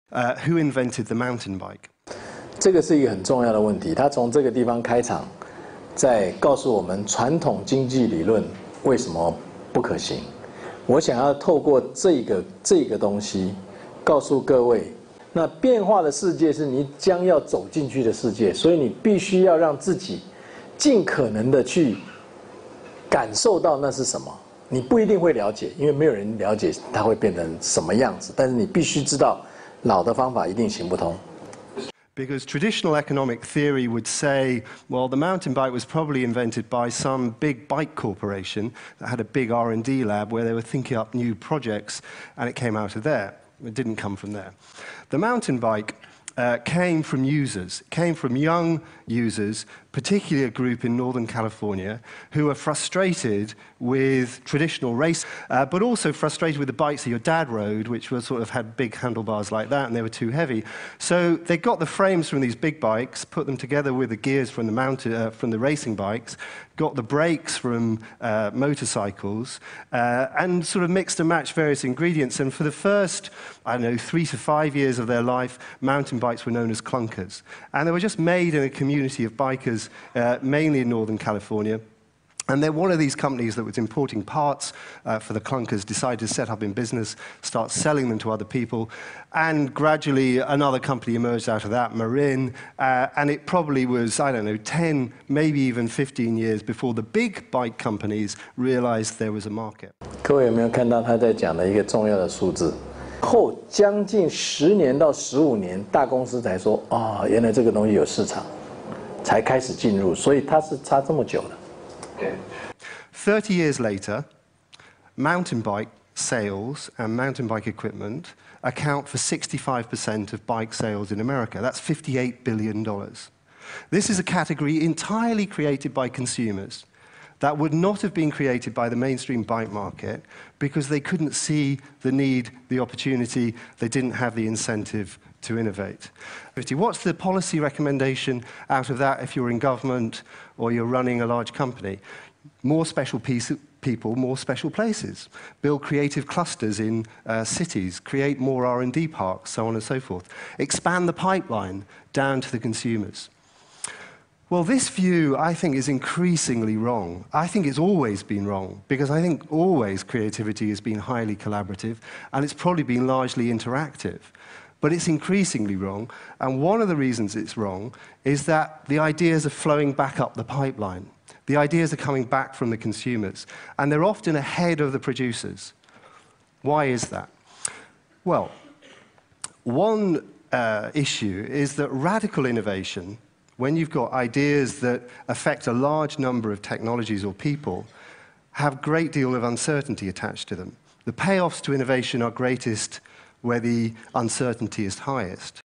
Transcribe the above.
Who invented the mountain bike? 这个是一个很重要的问题。他从这个地方开场，在告诉我们传统经济理论为什么不可行。我想要透过这个东西，告诉各位，那变化的世界是你将要走进去的世界，所以你必须要让自己尽可能的去感受到那是什么。你不一定会了解，因为没有人了解它会变成什么样子，但是你必须知道。 老的方法一定行不通。 Because traditional economic theory would say, well, the mountain bike was probably invented by some big bike corporation that had a big R&D lab where they were thinking up new projects, and it came out of there. It didn't come from there. The mountain bike came from users, came from young users, particularly a group in Northern California, who were frustrated with traditional race, but also frustrated with the bikes that your dad rode, which were sort of had big handlebars like that, and they were too heavy. So they got the frames from these big bikes, put them together with the gears from the racing bikes, got the brakes from motorcycles, and sort of mixed and matched various ingredients. And for the first, I don't know, 3 to 5 years of their life, mountain bikes were known as clunkers. And they were just made in a community of bikers, mainly in Northern California. And then one of these companies that was importing parts for the clunkers decided to set up in business, start selling them to other people. And gradually another company emerged out of that, Marin. And it probably was, I don't know, 10, maybe even 15 years before the big bike companies realized there was a market. 各位有没有看到他在讲的一个重要的数字？后将近10年到15年，大公司才说啊、哦，原来这个东西有市场，才开始进入，所以它是差这么久的。 30 years later, mountain bike sales and mountain bike equipment account for 65% of bike sales in America. That's $58 billion. This is a category entirely created by consumers that would not have been created by the mainstream bike market because they couldn't see the need, the opportunity, they didn't have the incentive to innovate. What's the policy recommendation out of that if you're in government or you're running a large company? More special people, more special places. Build creative clusters in cities, create more R&D parks, so on and so forth. Expand the pipeline down to the consumers. Well, this view, I think, is increasingly wrong. I think it's always been wrong, because I think always creativity has been highly collaborative, and it's probably been largely interactive. But it's increasingly wrong, and one of the reasons it's wrong is that the ideas are flowing back up the pipeline. The ideas are coming back from the consumers, and they're often ahead of the producers. Why is that? Well, one issue is that radical innovation, when you've got ideas that affect a large number of technologies or people, have a great deal of uncertainty attached to them. The payoffs to innovation are greatest where the uncertainty is highest.